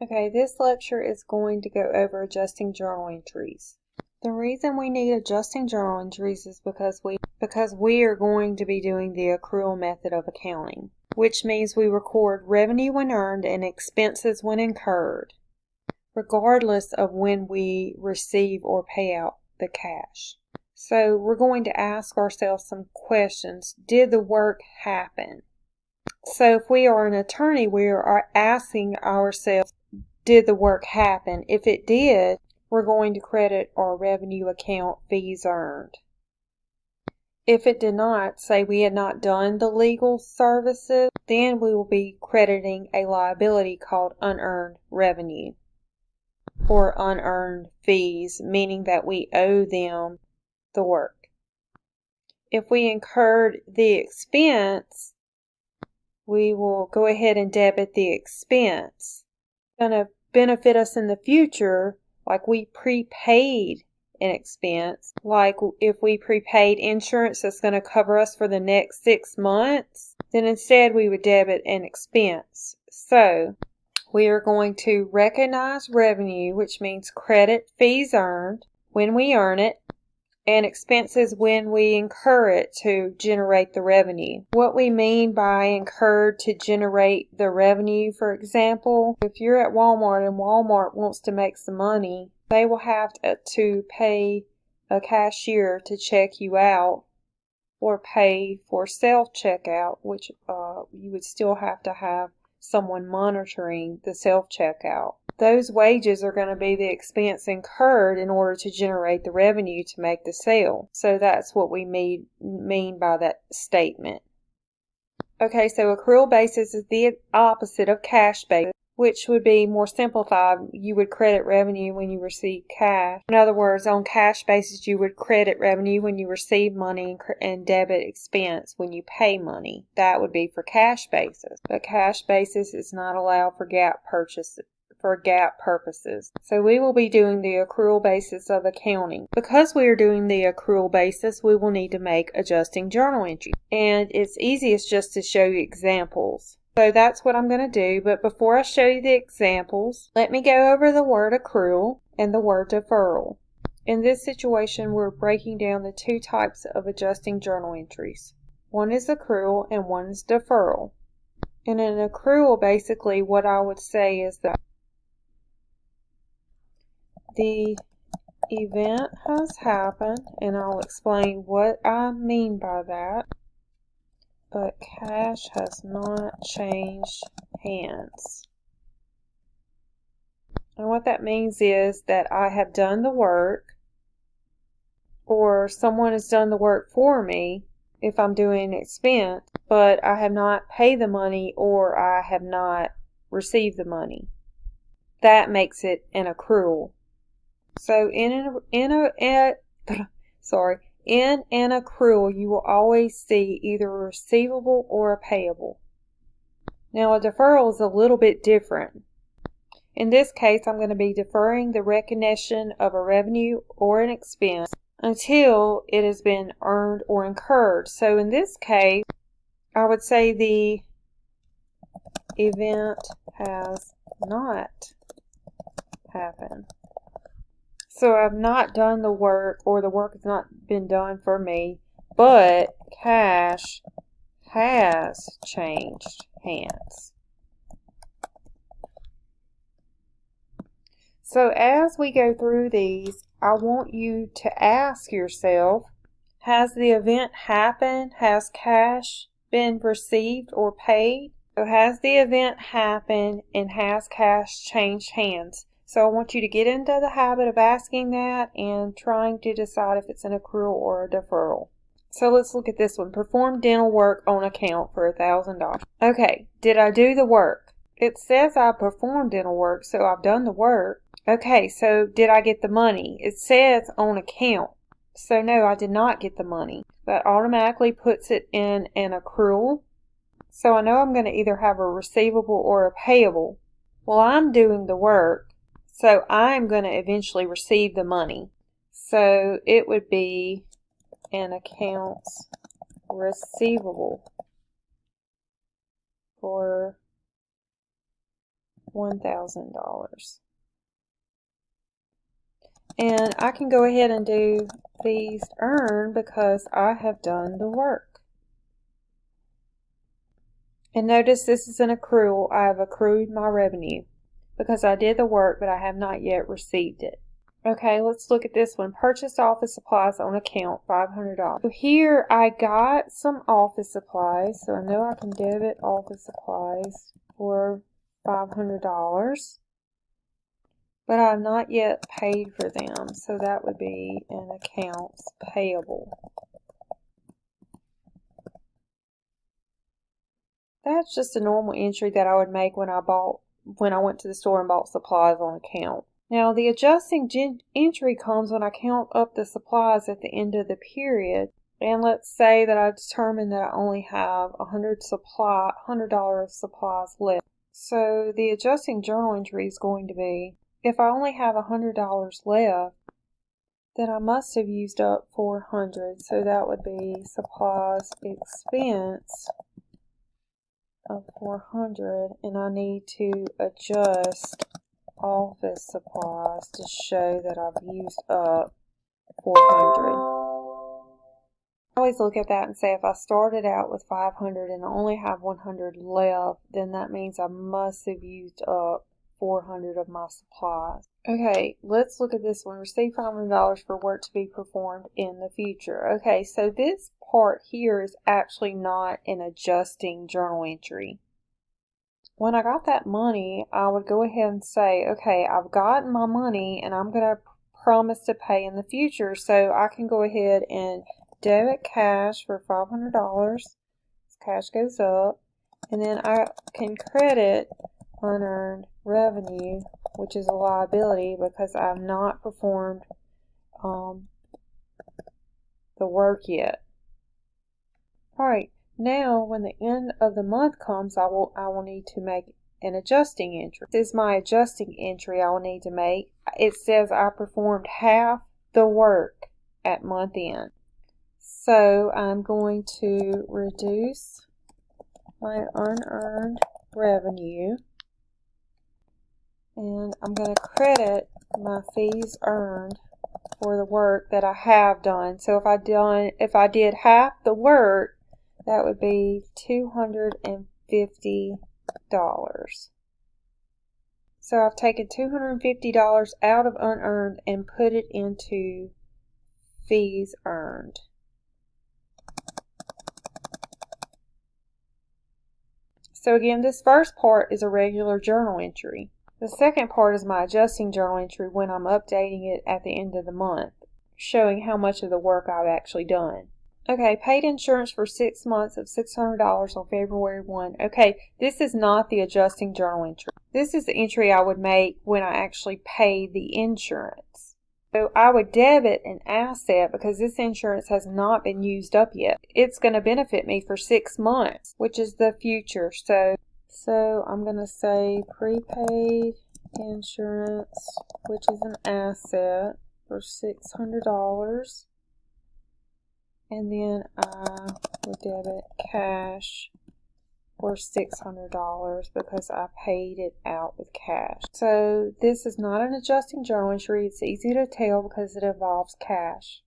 Okay, this lecture is going to go over adjusting journal entries. The reason we need adjusting journal entries is because we are going to be doing the accrual method of accounting, which means we record revenue when earned and expenses when incurred, regardless of when we receive or pay out the cash. So we're going to ask ourselves some questions. Did the work happen? So if we are an attorney, we are asking ourselves, did the work happen? If it did, we're going to credit our revenue account fees earned. If it did not, say we had not done the legal services, then we will be crediting a liability called unearned revenue or unearned fees, meaning that we owe them the work. If we incurred the expense, we will go ahead and debit the expense. It's going to benefit us in the future, like we prepaid an expense, like if we prepaid insurance that's going to cover us for the next 6 months, then instead we would debit an expense. So we are going to recognize revenue, which means credit fees earned when we earn it, and expenses when we incur it to generate the revenue. What we mean by incurred to generate the revenue, for example, if you're at Walmart and Walmart wants to make some money, they will have to pay a cashier to check you out or pay for self-checkout, which you would still have to have someone monitoring the self-checkout. Those wages are going to be the expense incurred in order to generate the revenue to make the sale. So that's what we mean by that statement. Okay, so accrual basis is the opposite of cash basis, which would be more simplified. You would credit revenue when you receive cash. In other words, on cash basis, you would credit revenue when you receive money and debit expense when you pay money. That would be for cash basis. But cash basis is not allowed for GAAP purposes. So we will be doing the accrual basis of accounting. Because we are doing the accrual basis, we will need to make adjusting journal entries. And it's easiest just to show you examples. So that's what I'm going to do, but before I show you the examples, let me go over the word accrual and the word deferral. In this situation, we're breaking down the two types of adjusting journal entries. One is accrual and one is deferral. In an accrual, basically what I would say is that the event has happened, and I'll explain what I mean by that, but cash has not changed hands. And what that means is that I have done the work, or someone has done the work for me if I'm doing an expense, but I have not paid the money or I have not received the money. That makes it an accrual. So in an accrual, you will always see either a receivable or a payable. Now a deferral is a little bit different. In this case, I'm going to be deferring the recognition of a revenue or an expense until it has been earned or incurred. So in this case, I would say the event has not happened. So I've not done the work, or the work has not been done for me, but cash has changed hands. So as we go through these, I want you to ask yourself, has the event happened? Has cash been received or paid? So has the event happened and has cash changed hands? So I want you to get into the habit of asking that and trying to decide if it's an accrual or a deferral. So let's look at this one. Perform dental work on account for $1,000. Okay, did I do the work? It says I performed dental work, so I've done the work. Okay, so did I get the money? It says on account. So no, I did not get the money. That automatically puts it in an accrual. So I know I'm going to either have a receivable or a payable. Well, I'm doing the work, so I'm going to eventually receive the money. So it would be an accounts receivable for $1,000. And I can go ahead and do fees earned because I have done the work. And notice this is an accrual. I have accrued my revenue because I did the work, but I have not yet received it. Okay, let's look at this one. Purchased office supplies on account, $500. So here I got some office supplies, so I know I can debit office supplies for $500. But I've not yet paid for them, so that would be an accounts payable. That's just a normal entry that I would make when I went to the store and bought supplies on account. Now the adjusting entry comes when I count up the supplies at the end of the period, and let's say that I determine that I only have $100 of supplies left. So the adjusting journal entry is going to be, if I only have $100 left, then I must have used up $400. So that would be supplies expense of $400, and I need to adjust office supplies to show that I've used up $400. I always look at that and say if I started out with $500 and I only have $100 left, then that means I must have used up $400 of my supplies. Okay, let's look at this one. Receive $500 for work to be performed in the future. Okay, so this part here is actually not an adjusting journal entry. When I got that money, I would go ahead and say, okay, I've gotten my money and I'm going to promise to pay in the future. So I can go ahead and debit cash for $500. Cash goes up. And then I can credit unearned revenue, which is a liability because I've not performed the work yet. Alright, now when the end of the month comes, I will need to make an adjusting entry. This is my adjusting entry I will need to make. It says I performed half the work at month end. So I'm going to reduce my unearned revenue, and I'm going to credit my fees earned for the work that I have done. So if I did half the work, that would be $250. So I've taken $250 out of unearned and put it into fees earned. So again, this first part is a regular journal entry. The second part is my adjusting journal entry when I'm updating it at the end of the month, showing how much of the work I've actually done. Okay, paid insurance for 6 months of $600 on February 1. Okay, this is not the adjusting journal entry. This is the entry I would make when I actually pay the insurance. So I would debit an asset because this insurance has not been used up yet. It's going to benefit me for 6 months, which is the future. So I'm going to say prepaid insurance, which is an asset, for $600. And then I would debit cash for $600 because I paid it out with cash. So this is not an adjusting journal entry. It's easy to tell because it involves cash.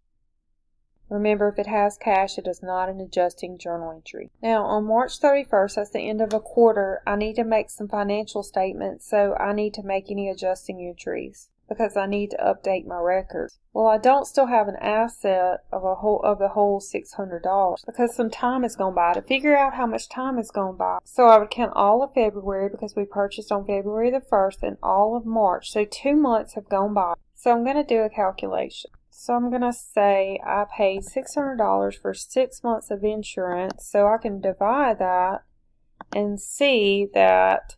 Remember, if it has cash, it is not an adjusting journal entry. Now, on March 31st, that's the end of a quarter, I need to make some financial statements, so I need to make any adjusting entries because I need to update my records. Well, I don't still have an asset of the whole $600 because some time has gone by. To figure out how much time has gone by, so I would count all of February because we purchased on February the 1st and all of March. So 2 months have gone by. So I'm going to do a calculation. So I'm going to say I paid $600 for 6 months of insurance. So I can divide that and see that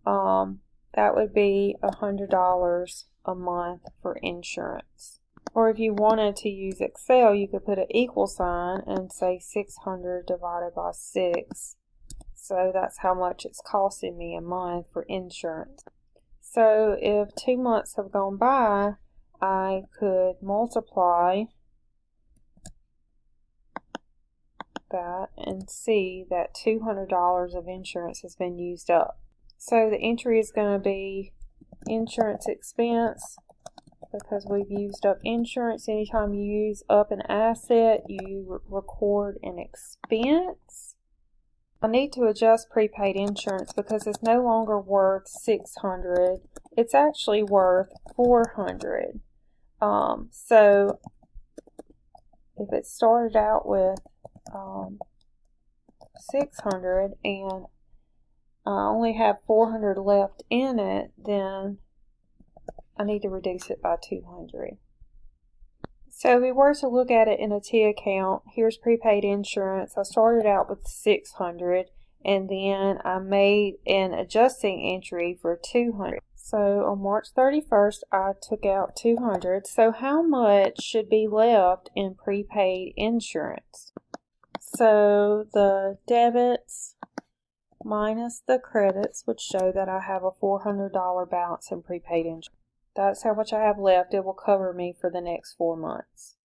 that would be $100 a month for insurance. Or if you wanted to use Excel, you could put an equal sign and say 600 divided by 6. So that's how much it's costing me a month for insurance. So if 2 months have gone by, I could multiply that and see that $200 of insurance has been used up. So the entry is going to be insurance expense, because we've used up insurance. Anytime you use up an asset, you record an expense. I need to adjust prepaid insurance because it's no longer worth $600. It's actually worth $400. So if it started out with $600 and I only have $400 left in it, then I need to reduce it by $200. So if we were to look at it in a T account, here's prepaid insurance. I started out with $600 and then I made an adjusting entry for $200. So on March 31st, I took out $200. So how much should be left in prepaid insurance? So the debits minus the credits would show that I have a $400 balance in prepaid insurance. That's how much I have left. It will cover me for the next 4 months.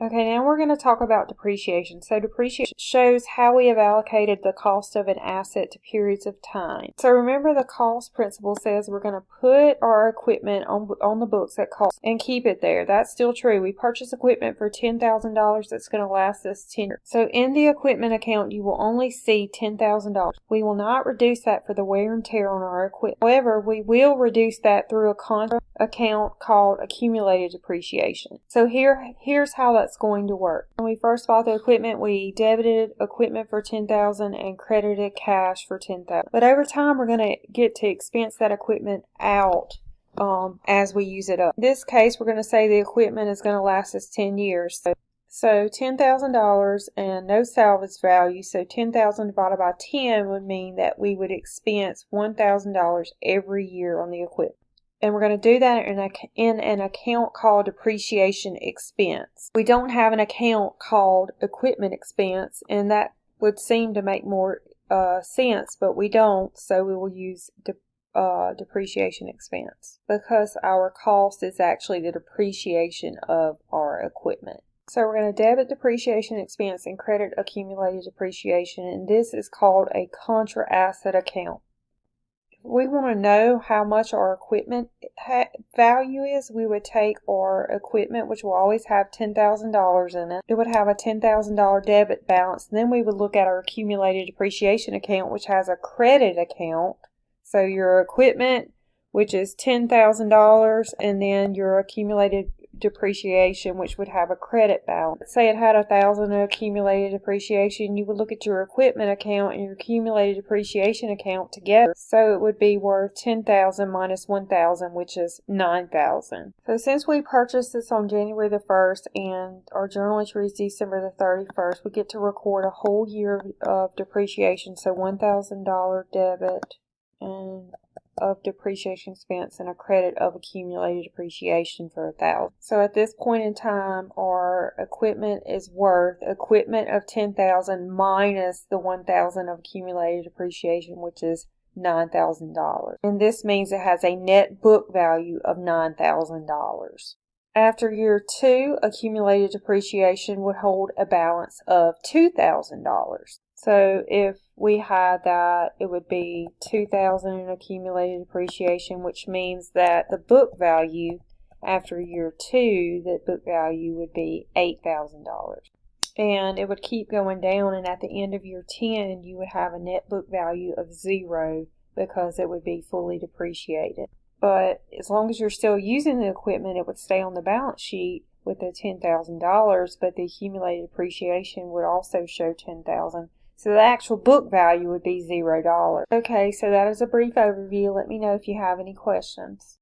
Okay, now we're going to talk about depreciation. So depreciation shows how we have allocated the cost of an asset to periods of time. So remember, the cost principle says we're going to put our equipment on the books at cost and keep it there. That's still true. We purchase equipment for $10,000 that's going to last us 10 years. So in the equipment account, you will only see $10,000. We will not reduce that for the wear and tear on our equipment. However, we will reduce that through a contra account called accumulated depreciation. So here's how that's going to work. When we first bought the equipment, we debited equipment for $10,000 and credited cash for $10,000. But over time, we're going to get to expense that equipment out as we use it up. In this case, we're going to say the equipment is going to last us 10 years. So $10,000 and no salvage value, so 10,000 divided by 10 would mean that we would expense $1,000 every year on the equipment. And we're going to do that in an account called depreciation expense. We don't have an account called equipment expense, and that would seem to make more sense, but we don't, so we will use depreciation expense because our cost is actually the depreciation of our equipment. So we're going to debit depreciation expense and credit accumulated depreciation, and this is called a contra asset account. We want to know how much our equipment value is. We would take our equipment, which will always have $10,000 in it. It would have a $10,000 debit balance. And then we would look at our accumulated depreciation account, which has a credit account. So your equipment, which is $10,000, and then your accumulated depreciation, which would have a credit balance. Let's say it had $1,000 in accumulated depreciation. You would look at your equipment account and your accumulated depreciation account together. So it would be worth $10,000 minus $1,000, which is $9,000. So since we purchased this on January the 1st and our journal entry is December the 31st, we get to record a whole year of depreciation. So $1,000 debit and of depreciation expense and a credit of accumulated depreciation for $1,000. So at this point in time, our equipment is worth equipment of $10,000 minus the $1,000 of accumulated depreciation, which is $9,000. And this means it has a net book value of $9,000. After year 2, accumulated depreciation would hold a balance of $2,000. So if we had that, it would be $2,000 in accumulated depreciation, which means that the book value after year 2, the book value would be $8,000. And it would keep going down, and at the end of year 10, you would have a net book value of 0 because it would be fully depreciated. But as long as you're still using the equipment, it would stay on the balance sheet with the $10,000, but the accumulated depreciation would also show $10,000. So the actual book value would be $0. Okay, so that is a brief overview. Let me know if you have any questions.